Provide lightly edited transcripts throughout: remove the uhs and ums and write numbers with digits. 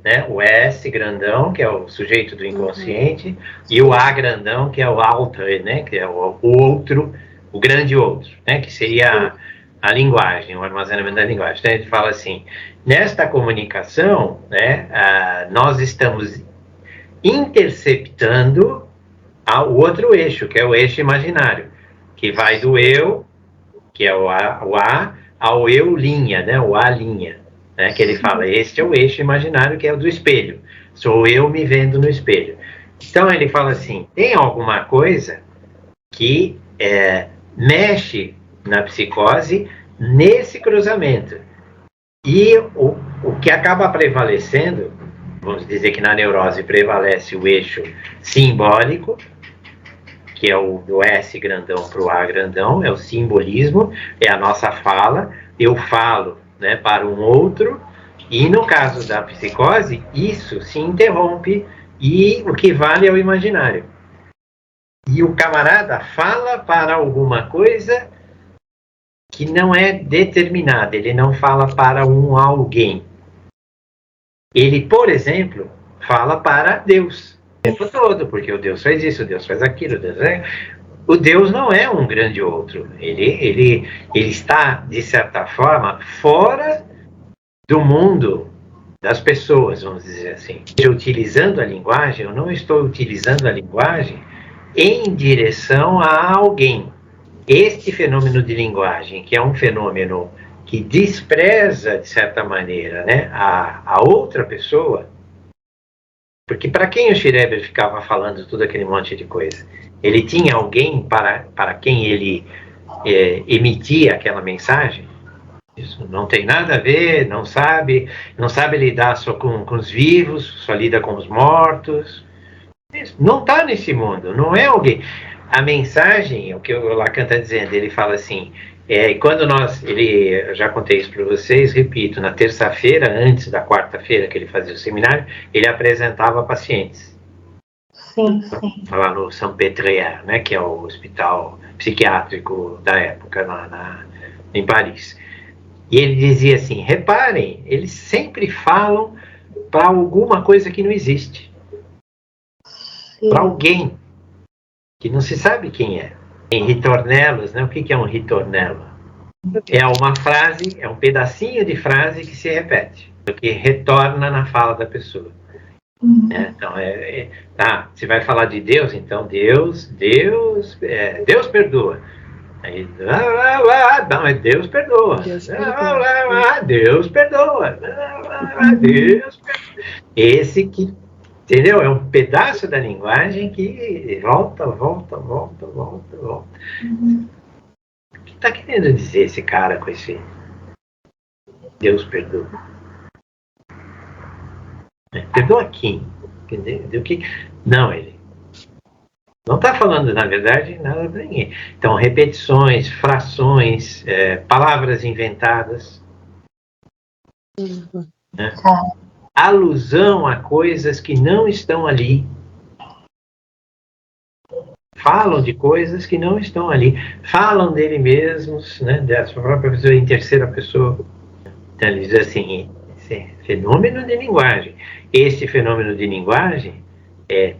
né? O S grandão, que é o sujeito do inconsciente, e o A grandão, que é o alter, né? Que é o outro, o grande outro, né? Que seria a linguagem, o armazenamento da linguagem. Então a gente fala assim, nesta comunicação, né? Nós estamos interceptando o outro eixo, que é o eixo imaginário, que vai do eu, que é o A, ao eu linha, né? O A linha, né? Que ele fala, este é o eixo imaginário, que é o do espelho. Sou eu me vendo no espelho. Então ele fala assim, tem alguma coisa que mexe na psicose nesse cruzamento. E o que acaba prevalecendo, vamos dizer que na neurose prevalece o eixo simbólico, que é o do S grandão para o A grandão, é o simbolismo, é a nossa fala, eu falo, né, para um outro, e no caso da psicose, isso se interrompe e o que vale é o imaginário. E o camarada fala para alguma coisa que não é determinada, ele não fala para um alguém. Ele, por exemplo, fala para Deus o tempo todo, porque o Deus faz isso, o Deus faz aquilo, o Deus não é um grande outro, ele está, de certa forma, fora do mundo das pessoas, vamos dizer assim. Utilizando a linguagem, eu não estou utilizando a linguagem em direção a alguém. Este fenômeno de linguagem, que é um fenômeno que despreza, de certa maneira, né, a outra pessoa, porque para quem o Schreber ficava falando todo aquele monte de coisa? Ele tinha alguém para quem ele emitia aquela mensagem? Isso não tem nada a ver, não sabe lidar só com os vivos, só lida com os mortos. Isso não está nesse mundo, não é alguém. A mensagem, o que o Lacan está dizendo, ele fala assim, quando eu já contei isso para vocês, repito, na terça-feira, antes da quarta-feira que ele fazia o seminário, ele apresentava pacientes. Sim. Lá no Saint-Pétria, né, que é o hospital psiquiátrico da época, lá em Paris. E ele dizia assim, reparem, eles sempre falam para alguma coisa que não existe. Para alguém que não se sabe quem é. Em ritornelos, né? O que é um ritornelo? É uma frase, é um pedacinho de frase que se repete, que retorna na fala da pessoa. Então, você vai falar de Deus, então Deus perdoa. Aí, não, é Deus perdoa. Deus perdoa. Deus perdoa. Esse que, entendeu? É um pedaço da linguagem que volta. O que está querendo dizer esse cara com esse Deus perdoa? Perdoa quem? Entendeu? Não, ele não está falando, na verdade, nada para ninguém. Então, repetições, frações, palavras inventadas. Né? Alusão a coisas que não estão ali. Falam de coisas que não estão ali. Falam dele mesmos, né, da sua própria pessoa, em terceira pessoa. Então, ele diz assim, fenômeno de linguagem. Esse fenômeno de linguagem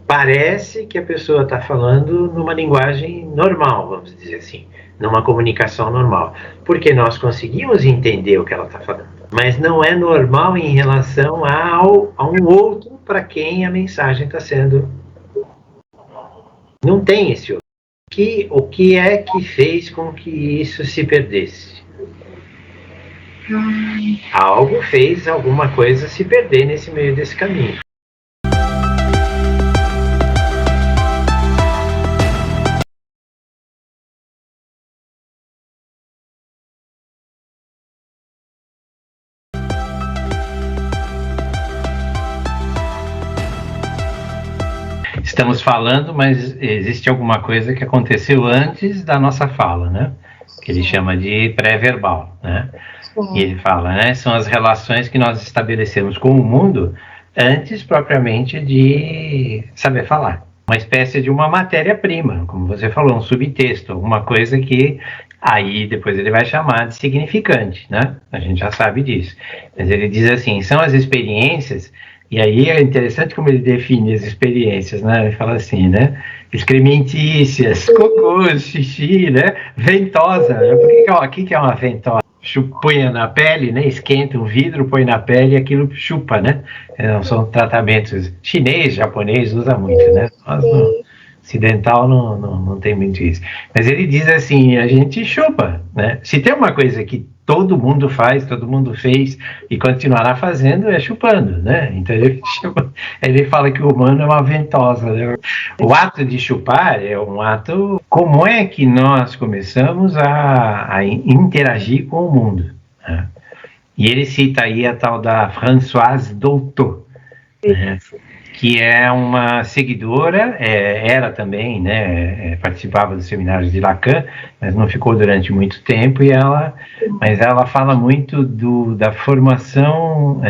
parece que a pessoa está falando numa linguagem normal, vamos dizer assim, numa comunicação normal, porque nós conseguimos entender o que ela está falando, mas não é normal em relação a um outro para quem a mensagem está sendo. Não tem esse outro. O que é que fez com que isso se perdesse? Algo fez alguma coisa se perder nesse meio desse caminho. Estamos falando, mas existe alguma coisa que aconteceu antes da nossa fala, né? Que ele chama de pré-verbal, né? E ele fala, né? São as relações que nós estabelecemos com o mundo antes propriamente de saber falar. Uma espécie de uma matéria-prima, como você falou, um subtexto, alguma coisa que aí depois ele vai chamar de significante, né? A gente já sabe disso. Mas ele diz assim, são as experiências E aí é interessante como ele define as experiências, né? Ele fala assim, né? Excrementícias, cocô, xixi, né? Ventosa. O que é uma ventosa? Põe na pele, né? Esquenta um vidro, põe na pele e aquilo chupa, né? São tratamentos chinês, japonês, usa muito, né? Nós não, ocidental não tem muito isso. Mas ele diz assim, a gente chupa, né? Se tem uma coisa que todo mundo faz, todo mundo fez e continuará fazendo, é chupando, né? Então ele fala que o humano é uma ventosa, né? O ato de chupar é um ato... Como é que nós começamos a interagir com o mundo? Né? E ele cita aí a tal da Françoise Dolto, né? Que é uma seguidora, era também, né, participava dos seminários de Lacan, mas não ficou durante muito tempo, mas ela fala muito da formação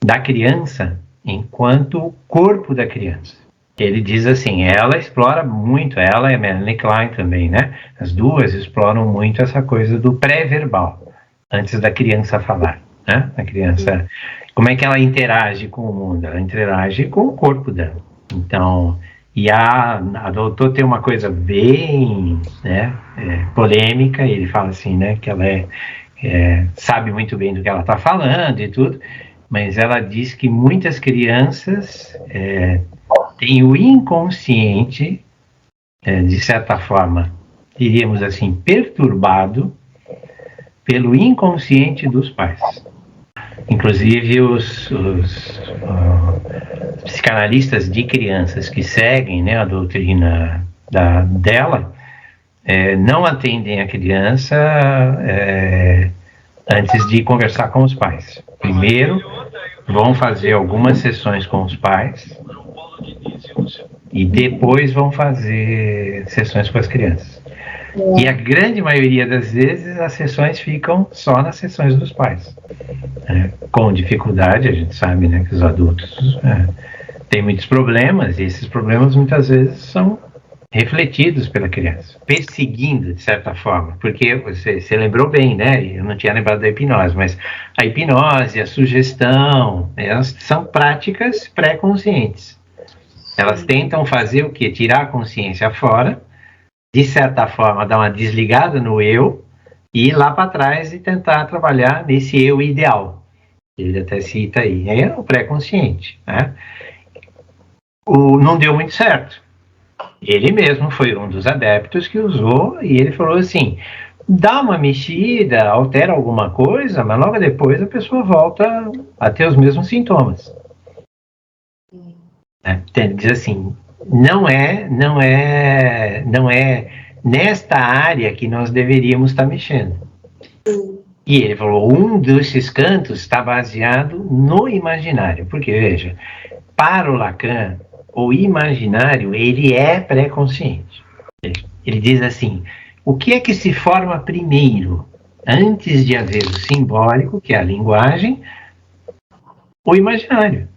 da criança enquanto corpo da criança. Ele diz assim, ela explora muito, ela e a Melanie Klein também, né, as duas exploram muito essa coisa do pré-verbal, antes da criança falar, né, a criança... Como é que ela interage com o mundo? Ela interage com o corpo dela. Então, e a doutora tem uma coisa bem, né, polêmica, ele fala assim, né, que ela sabe muito bem do que ela está falando e tudo, mas ela diz que muitas crianças têm o inconsciente, de certa forma, diríamos assim, perturbado pelo inconsciente dos pais. Inclusive os psicanalistas de crianças que seguem, né, a doutrina dela, não atendem a criança antes de conversar com os pais. Primeiro vão fazer algumas sessões com os pais e depois vão fazer sessões com as crianças. E a grande maioria das vezes as sessões ficam só nas sessões dos pais. Com dificuldade, a gente sabe, né, que os adultos têm muitos problemas, e esses problemas muitas vezes são refletidos pela criança, perseguindo de certa forma, porque você lembrou bem, né, eu não tinha lembrado da hipnose, mas a hipnose, a sugestão, elas são práticas pré-conscientes. Elas tentam fazer o quê? Tirar a consciência fora, de certa forma dar uma desligada no eu, e ir lá para trás e tentar trabalhar nesse eu ideal. Ele até cita aí, é o pré-consciente, né? Não deu muito certo. Ele mesmo foi um dos adeptos que usou, e ele falou assim, dá uma mexida, altera alguma coisa, mas logo depois a pessoa volta a ter os mesmos sintomas. Diz assim, não é nesta área que nós deveríamos estar mexendo. E ele falou, um desses cantos está baseado no imaginário, porque veja, para o Lacan, o imaginário, ele é pré-consciente. Ele diz assim, o que é que se forma primeiro, antes de haver o simbólico, que é a linguagem, o imaginário.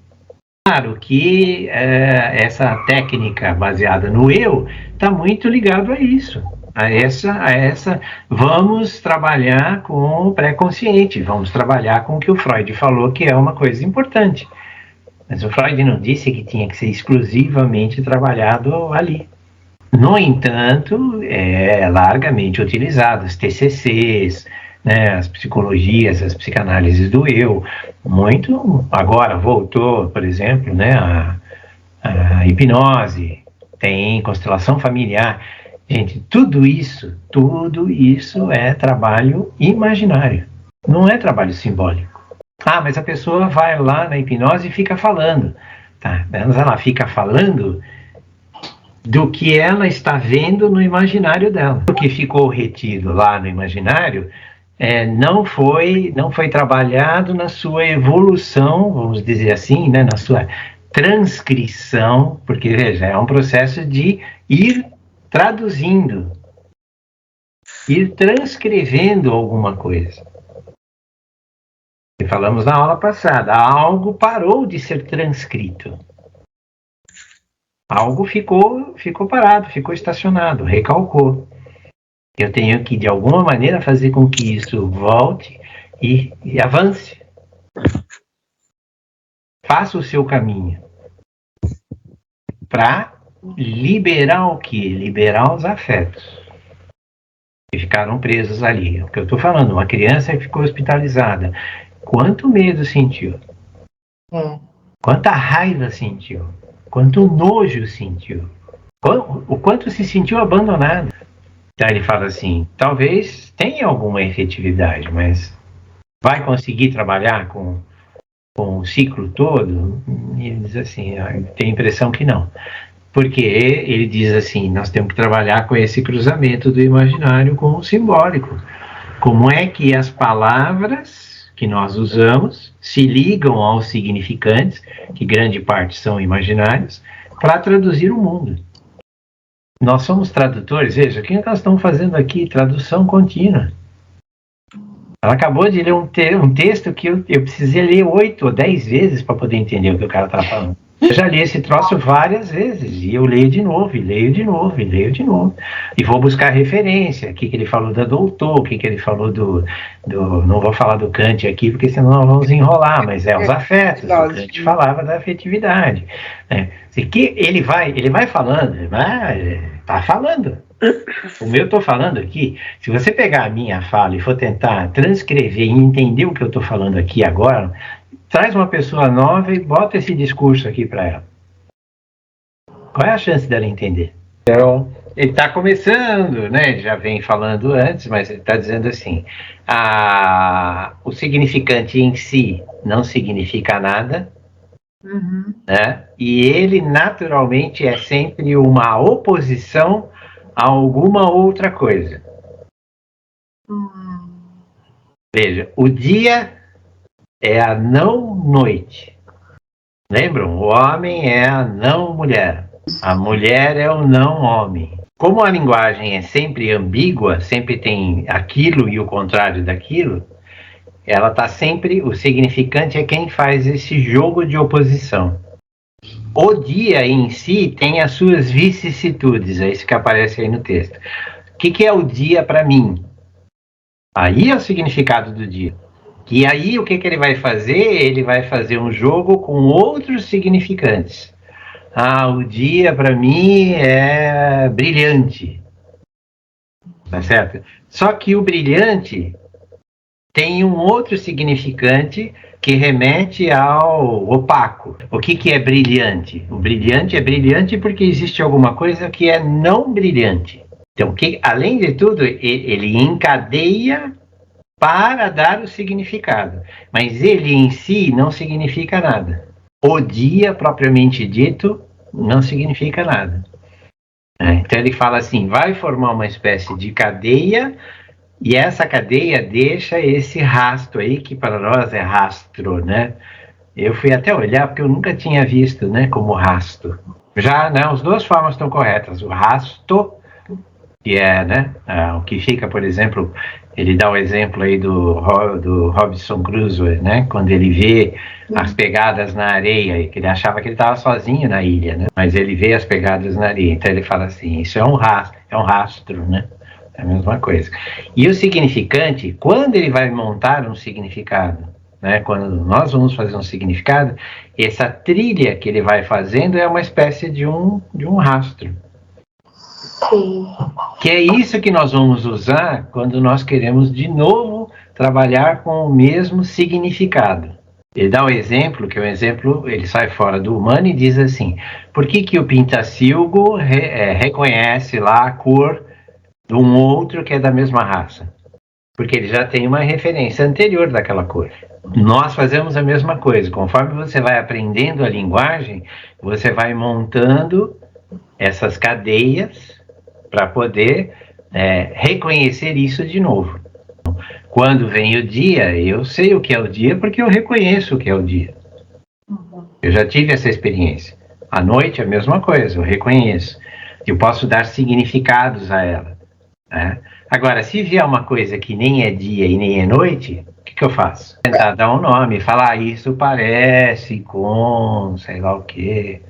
Claro que essa técnica baseada no eu está muito ligado a isso, a essa vamos trabalhar com o pré-consciente, vamos trabalhar com o que o Freud falou que é uma coisa importante. Mas o Freud não disse que tinha que ser exclusivamente trabalhado ali. No entanto, é largamente utilizado, os TCCs, né, as psicologias, as psicanálises do eu, muito, agora voltou, por exemplo, né, a hipnose, tem constelação familiar, gente, tudo isso é trabalho imaginário, não é trabalho simbólico. Mas a pessoa vai lá na hipnose e fica falando, tá? Mas ela fica falando do que ela está vendo no imaginário dela. O que ficou retido lá no imaginário não foi trabalhado na sua evolução, vamos dizer assim, né, na sua transcrição, porque, veja, é um processo de ir traduzindo, ir transcrevendo alguma coisa. E falamos na aula passada, algo parou de ser transcrito. Algo ficou parado, ficou estacionado, recalcou. Eu tenho que, de alguma maneira, fazer com que isso volte e avance. Faça o seu caminho. Para liberar o quê? Liberar os afetos que ficaram presos ali. É o que eu estou falando, uma criança que ficou hospitalizada. Quanto medo sentiu? Quanta raiva sentiu? Quanto nojo sentiu? O quanto se sentiu abandonado? Então ele fala assim, talvez tenha alguma efetividade, mas vai conseguir trabalhar com o ciclo todo? E ele diz assim, tem a impressão que não. Porque ele diz assim, nós temos que trabalhar com esse cruzamento do imaginário com o simbólico. Como é que as palavras que nós usamos se ligam aos significantes, que grande parte são imaginários, para traduzir o mundo. Nós somos tradutores, veja, o que nós estamos fazendo aqui? Tradução contínua. Ela acabou de ler um texto que eu precisei ler 8 ou 10 vezes para poder entender o que o cara está falando. Eu já li esse troço várias vezes, e eu leio de novo, e leio de novo, e leio de novo. E vou buscar referência, o que ele falou da doutor, o que ele falou do... Não vou falar do Kant aqui, porque senão nós vamos enrolar, mas os afetos, o Kant falava da afetividade. Né? Que ele vai falando, está falando. Como eu estou falando aqui, se você pegar a minha fala e for tentar transcrever e entender o que eu estou falando aqui agora, traz uma pessoa nova e bota esse discurso aqui para ela. Qual é a chance dela entender? Então, ele está começando, né? Ele já vem falando antes, mas ele está dizendo assim, o significante em si não significa nada, né? E ele naturalmente é sempre uma oposição a alguma outra coisa. Veja, o dia é a não noite. Lembram? O homem é a não mulher. A mulher é o não homem. Como a linguagem é sempre ambígua, sempre tem aquilo e o contrário daquilo, ela está sempre... O significante é quem faz esse jogo de oposição. O dia em si tem as suas vicissitudes, é isso que aparece aí no texto. O que é o dia para mim? Aí é o significado do dia. E aí o que ele vai fazer? Ele vai fazer um jogo com outros significantes. O dia para mim é brilhante. Tá certo? Só que o brilhante tem um outro significante que remete ao opaco. O que é brilhante? O brilhante é brilhante porque existe alguma coisa que é não brilhante. Então, além de tudo, ele encadeia para dar o significado. Mas ele em si não significa nada. O dia, propriamente dito, não significa nada. Então ele fala assim, vai formar uma espécie de cadeia, e essa cadeia deixa esse rastro aí, que para nós é rastro, né? Eu fui até olhar, porque eu nunca tinha visto, né, como rastro. Já, né, as duas formas estão corretas. O rasto, que é, né, o que fica, por exemplo, ele dá o exemplo aí do Robinson Crusoe, né, quando ele vê as pegadas na areia, que ele achava que ele estava sozinho na ilha, né, mas ele vê as pegadas na areia, então ele fala assim, isso é um rastro, né, é a mesma coisa. E o significante, quando ele vai montar um significado, né, quando nós vamos fazer um significado, essa trilha que ele vai fazendo é uma espécie de um rastro. Sim. Que é isso que nós vamos usar quando nós queremos de novo trabalhar com o mesmo significado. Ele dá o exemplo, que o exemplo, ele sai fora do humano e diz assim, por que o pintacilgo reconhece lá a cor de um outro que é da mesma raça? Porque ele já tem uma referência anterior daquela cor. Nós fazemos a mesma coisa, conforme você vai aprendendo a linguagem, você vai montando essas cadeias para poder reconhecer isso de novo. Quando vem o dia, eu sei o que é o dia porque eu reconheço o que é o dia. Eu já tive essa experiência. À noite é a mesma coisa, eu reconheço. Eu posso dar significados a ela. Né? Agora, se vier uma coisa que nem é dia e nem é noite, o que eu faço? Tentar dar um nome, falar isso parece com sei lá o quê.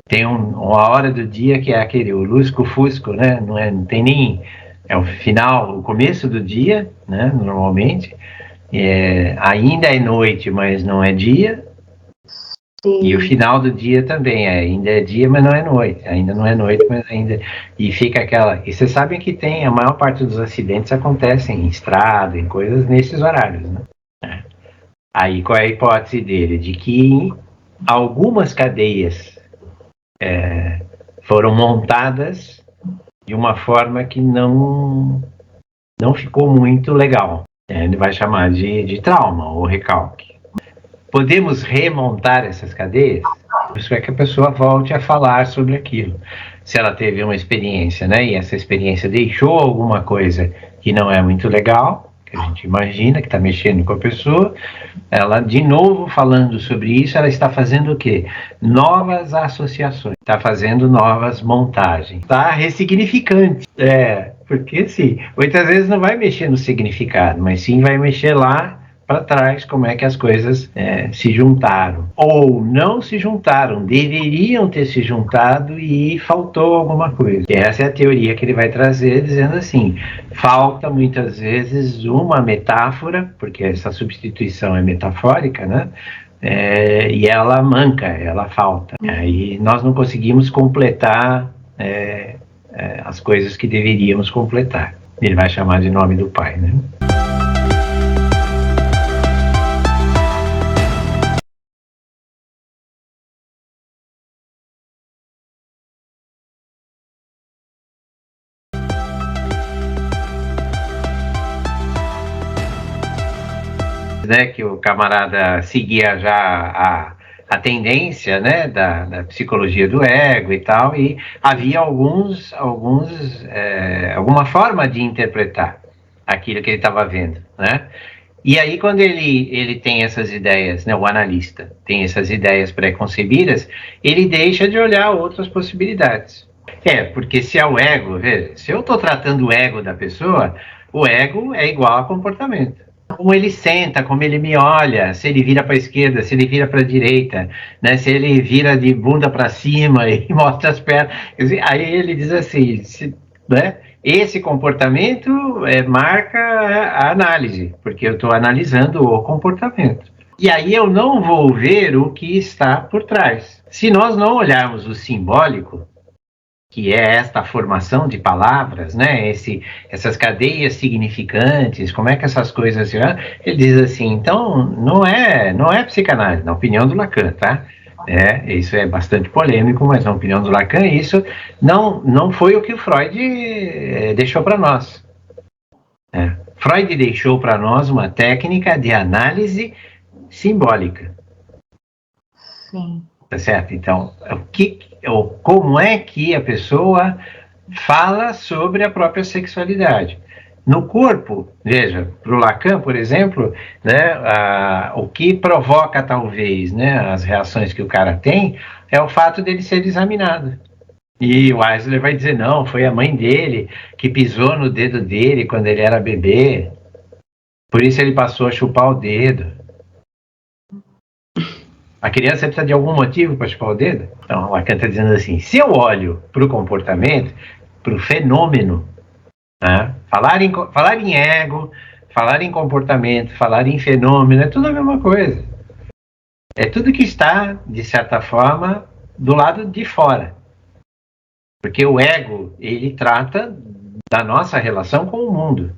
Tem uma hora do dia que é aquele, o lusco-fusco, né? Não tem nem... É o final, o começo do dia, né? Normalmente. Ainda é noite, mas não é dia. Sim. E o final do dia também, ainda é dia, mas não é noite. Ainda não é noite, mas ainda... E fica aquela... E vocês sabem que tem, a maior parte dos acidentes acontecem em estrada, em coisas nesses horários, né? Aí, qual é a hipótese dele? De que algumas cadeias foram montadas de uma forma que não ficou muito legal. Ele vai chamar de trauma ou recalque. Podemos remontar essas cadeias? Isso é que a pessoa volte a falar sobre aquilo. Se ela teve uma experiência, né, e essa experiência deixou alguma coisa que não é muito legal, que a gente imagina que está mexendo com a pessoa, ela, de novo, falando sobre isso, ela está fazendo o quê? Novas associações, está fazendo novas montagens, está ressignificante. Porque sim, muitas vezes não vai mexer no significado, mas sim vai mexer lá para trás, como é que as coisas se juntaram. Ou não se juntaram, deveriam ter se juntado e faltou alguma coisa. E essa é a teoria que ele vai trazer, dizendo assim, falta muitas vezes uma metáfora, porque essa substituição é metafórica, né? E ela manca, ela falta. Aí nós não conseguimos completar as coisas que deveríamos completar. Ele vai chamar de nome do Pai, né? Que o camarada seguia já a tendência, né, da psicologia do ego e tal, e havia alguma forma de interpretar aquilo que ele estava vendo, né? E aí, quando ele tem essas ideias, né, o analista tem essas ideias pré-concebidas, ele deixa de olhar outras possibilidades. Porque se é o ego, veja, se eu estou tratando o ego da pessoa, o ego é igual a comportamento. Como ele senta, como ele me olha, se ele vira para a esquerda, se ele vira para a direita, né? Se ele vira de bunda para cima e mostra as pernas. Aí ele diz assim, né? Esse comportamento marca a análise, porque eu estou analisando o comportamento. E aí eu não vou ver o que está por trás. Se nós não olharmos o simbólico, que é esta formação de palavras, né? Essas cadeias significantes, como é que essas coisas... Ele diz assim, então, não é psicanálise, na opinião do Lacan, tá? Isso é bastante polêmico, mas na opinião do Lacan, isso não foi o que o Freud deixou para nós. Freud deixou para nós uma técnica de análise simbólica. Sim. Tá certo? Então, como é que a pessoa fala sobre a própria sexualidade? No corpo, veja, para o Lacan, por exemplo, né, o que provoca talvez, né, as reações que o cara tem é o fato dele ser examinado. E o Eisler vai dizer, não, foi a mãe dele que pisou no dedo dele quando ele era bebê, por isso ele passou a chupar o dedo. A criança precisa de algum motivo para chupar o dedo? Então, o Lacan está dizendo assim, se eu olho para o comportamento, para o fenômeno, né? falar em ego, falar em comportamento, falar em fenômeno, é tudo a mesma coisa. É tudo que está, de certa forma, do lado de fora. Porque o ego, ele trata da nossa relação com o mundo.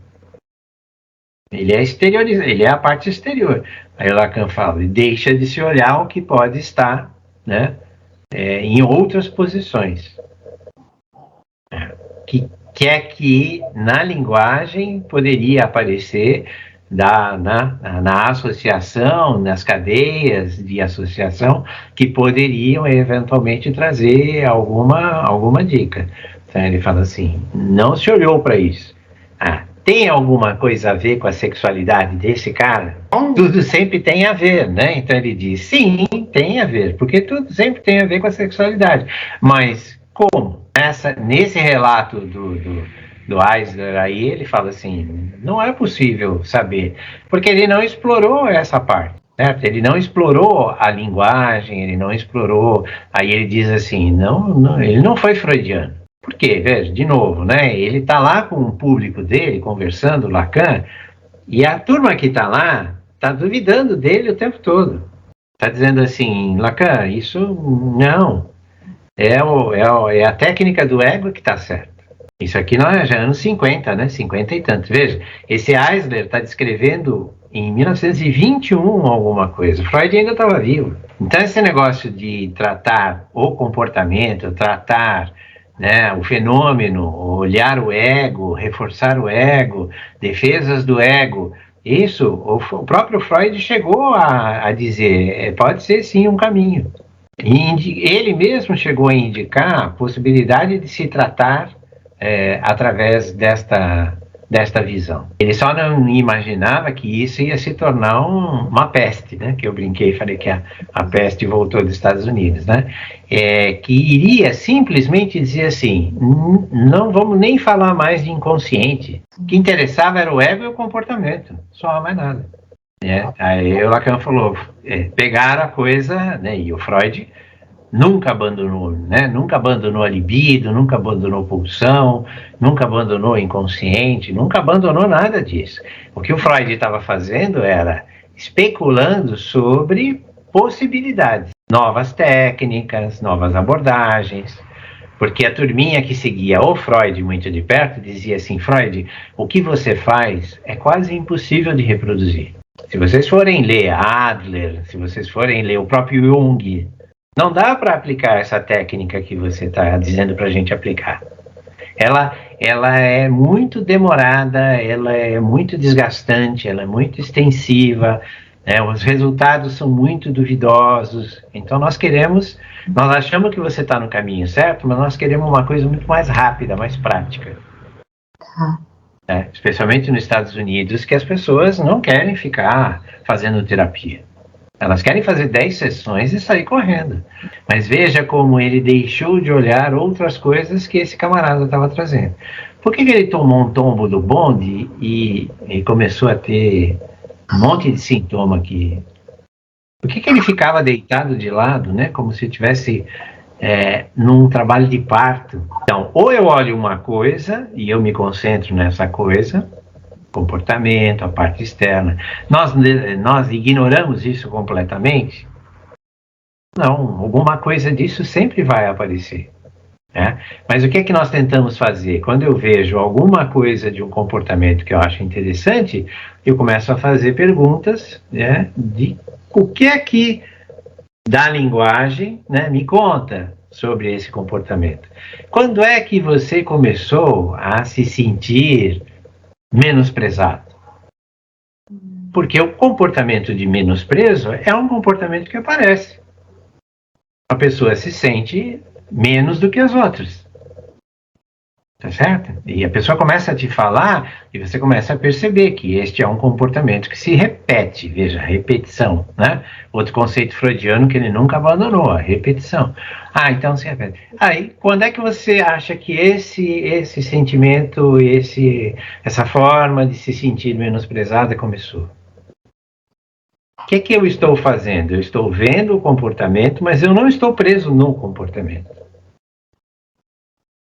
Ele é exteriorizado, ele é a parte exterior. Aí o Lacan fala, deixa de se olhar o que pode estar, né, em outras posições. Que na linguagem poderia aparecer na associação, nas cadeias de associação, que poderiam eventualmente trazer alguma dica. Então ele fala assim, não se olhou para isso. Tem alguma coisa a ver com a sexualidade desse cara? Tudo sempre tem a ver, né? Então ele diz, sim, tem a ver, porque tudo sempre tem a ver com a sexualidade. Mas como? Nesse relato do Eisler aí, ele fala assim, não é possível saber, porque ele não explorou essa parte, certo? Ele não explorou a linguagem, ele não explorou, aí ele diz assim, ele não foi freudiano. Por quê? Veja, de novo, né? Ele está lá com o público dele, conversando, Lacan, e a turma que está lá está duvidando dele o tempo todo. está dizendo assim, Lacan, isso não, é a técnica do ego que está certa. Isso aqui não é já anos 50, né? 50 e tantos. Veja, esse Eisler está descrevendo em 1921 alguma coisa. Freud ainda estava vivo. Então esse negócio de tratar o comportamento, tratar, né, o fenômeno, olhar o ego, reforçar o ego, defesas do ego, isso o próprio Freud chegou a dizer, pode ser sim um caminho. E ele mesmo chegou a indicar a possibilidade de se tratar através desta visão. Ele só não imaginava que isso ia se tornar uma peste, né? Que eu brinquei e falei que a peste voltou dos Estados Unidos, né? Que iria simplesmente dizer assim, não vamos nem falar mais de inconsciente. O que interessava era o ego e o comportamento, só mais nada. Aí o Lacan falou, pegaram a coisa, né? E o Freud nunca abandonou, né? Nunca abandonou a libido, nunca abandonou pulsão, nunca abandonou o inconsciente, nunca abandonou nada disso. O que o Freud estava fazendo era especulando sobre possibilidades, novas técnicas, novas abordagens, porque a turminha que seguia o Freud muito de perto dizia assim, Freud, o que você faz é quase impossível de reproduzir. Se vocês forem ler Adler, se vocês forem ler o próprio Jung, não dá para aplicar essa técnica que você está dizendo para a gente aplicar. Ela é muito demorada, ela é muito desgastante, ela é muito extensiva, né? Os resultados são muito duvidosos. Então nós achamos que você está no caminho certo, mas nós queremos uma coisa muito mais rápida, mais prática. Especialmente nos Estados Unidos, que as pessoas não querem ficar fazendo terapia. Elas querem fazer 10 sessões e sair correndo. Mas veja como ele deixou de olhar outras coisas que esse camarada estava trazendo. Por que ele tomou um tombo do bonde e começou a ter um monte de sintoma aqui? Por que ele ficava deitado de lado, né? Como se estivesse num trabalho de parto? Então, ou eu olho uma coisa e eu me concentro nessa coisa, comportamento, a parte externa. Nós ignoramos isso completamente? Não, alguma coisa disso sempre vai aparecer. Né? Mas o que é que nós tentamos fazer? Quando eu vejo alguma coisa de um comportamento que eu acho interessante, eu começo a fazer perguntas, né, de o que é que da linguagem, né, me conta sobre esse comportamento. Quando é que você começou a se sentir menosprezado? Porque o comportamento de menosprezo é um comportamento que aparece. A pessoa se sente menos do que as outras. Tá certo? E a pessoa começa a te falar e você começa a perceber que este é um comportamento que se repete. Veja, repetição, né? Outro conceito freudiano que ele nunca abandonou, a repetição. Então se repete. Aí, quando é que você acha que esse sentimento, essa forma de se sentir menosprezada começou? O que é que eu estou fazendo? Eu estou vendo o comportamento, mas eu não estou preso no comportamento.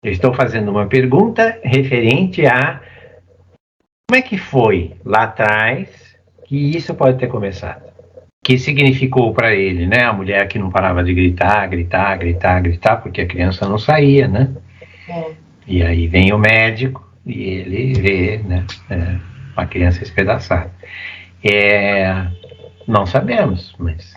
Eu estou fazendo uma pergunta referente a como é que foi lá atrás que isso pode ter começado. Que significou para ele, né? A mulher que não parava de gritar, porque a criança não saía, né? E aí vem o médico e ele vê, né, a criança espedaçada. Não sabemos, mas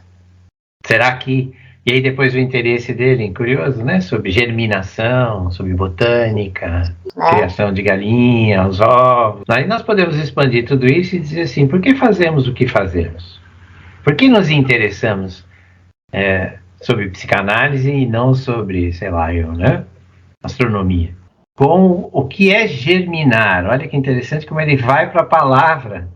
será que... E aí depois o interesse dele, curioso, né? Sobre germinação, sobre botânica, criação de galinha, os ovos. Aí nós podemos expandir tudo isso e dizer assim, por que fazemos o que fazemos? Por que nos interessamos sobre psicanálise e não sobre, sei lá, né? Astronomia? Com o que é germinar? Olha que interessante como ele vai para a palavra.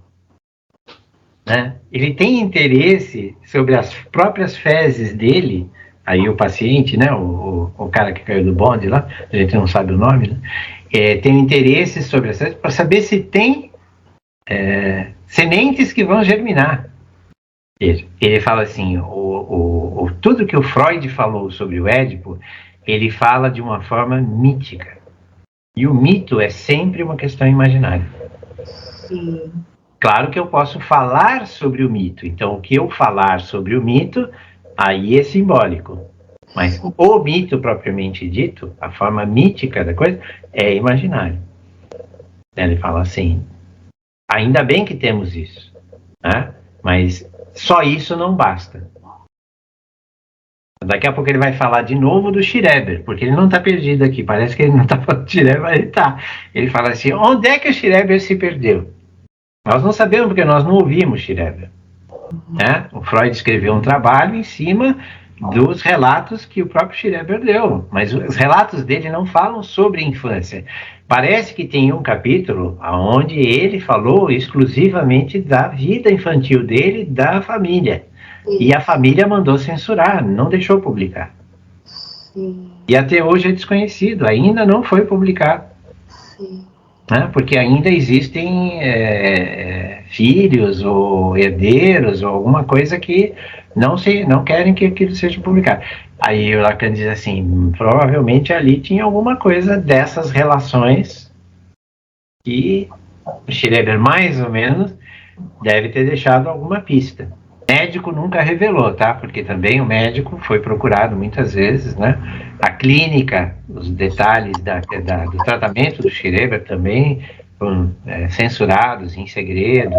Né? Ele tem interesse sobre as próprias fezes dele, aí o paciente, né, o cara que caiu do bonde lá, a gente não sabe o nome, né? Tem interesse sobre as fezes para saber se tem sementes que vão germinar. Ele fala assim, tudo que o Freud falou sobre o Édipo, ele fala de uma forma mítica. E o mito é sempre uma questão imaginária. Sim. Claro que eu posso falar sobre o mito. Então, o que eu falar sobre o mito, aí é simbólico. Mas o mito propriamente dito, a forma mítica da coisa, é imaginário. Ele fala assim, ainda bem que temos isso, né? Mas só isso não basta. Daqui a pouco ele vai falar de novo do Schreber, porque ele não está perdido aqui. Parece que ele não está falando de Schreber, mas ele está. Ele fala assim, onde é que o Schreber se perdeu? Nós não sabemos porque nós não ouvimos Schreber. Né? O Freud escreveu um trabalho em cima dos relatos que o próprio Schreber deu, mas os relatos dele não falam sobre infância. Parece que tem um capítulo onde ele falou exclusivamente da vida infantil dele, da família. E a família mandou censurar, não deixou publicar. Sim. E até hoje é desconhecido, ainda não foi publicado. Sim. Né? Porque ainda existem filhos ou herdeiros ou alguma coisa que não querem que aquilo seja publicado. Aí o Lacan diz assim, provavelmente ali tinha alguma coisa dessas relações que o Schreber mais ou menos deve ter deixado alguma pista. O médico nunca revelou, tá? Porque também o médico foi procurado muitas vezes, né? A clínica, os detalhes do tratamento do Schreber também foram censurados em segredo.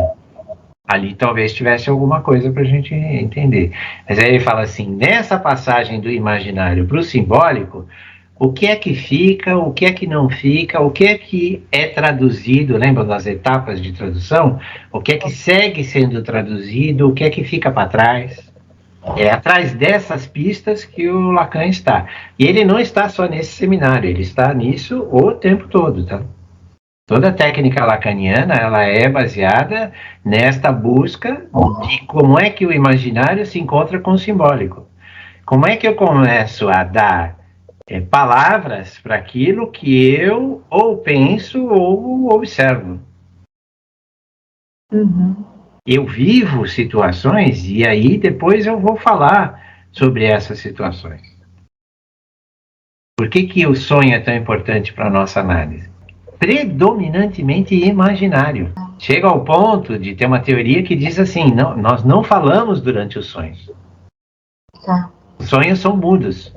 Ali talvez tivesse alguma coisa para a gente entender. Mas aí ele fala assim, nessa passagem do imaginário para o simbólico, o que é que fica, o que é que não fica, o que é traduzido, lembra das etapas de tradução? O que é que segue sendo traduzido, o que é que fica para trás? É atrás dessas pistas que o Lacan está. E ele não está só nesse seminário, ele está nisso o tempo todo, tá? Toda a técnica lacaniana, ela é baseada nesta busca de como é que o imaginário se encontra com o simbólico. Como é que eu começo a dar palavras para aquilo que eu ou penso ou observo. Uhum. Eu vivo situações e aí depois eu vou falar sobre essas situações. Por que o sonho é tão importante para a nossa análise? Predominantemente imaginário. Chega ao ponto de ter uma teoria que diz assim, não, nós não falamos durante os sonhos. Tá. Os sonhos são mudos.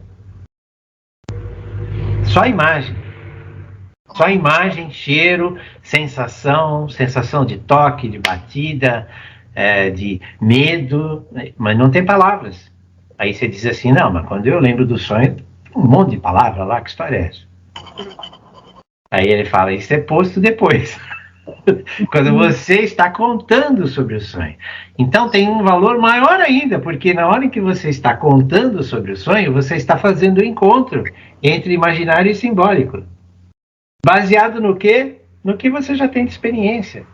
Só imagem. Só imagem, cheiro, sensação de toque, de batida, de medo, mas não tem palavras. Aí você diz assim, não, mas quando eu lembro do sonho, tem um monte de palavra lá, que história é essa? Aí ele fala, isso é posto depois. Quando você está contando sobre o sonho. Então tem um valor maior ainda, porque na hora em que você está contando sobre o sonho, você está fazendo o encontro entre imaginário e simbólico. Baseado no quê? No que você já tem de experiência.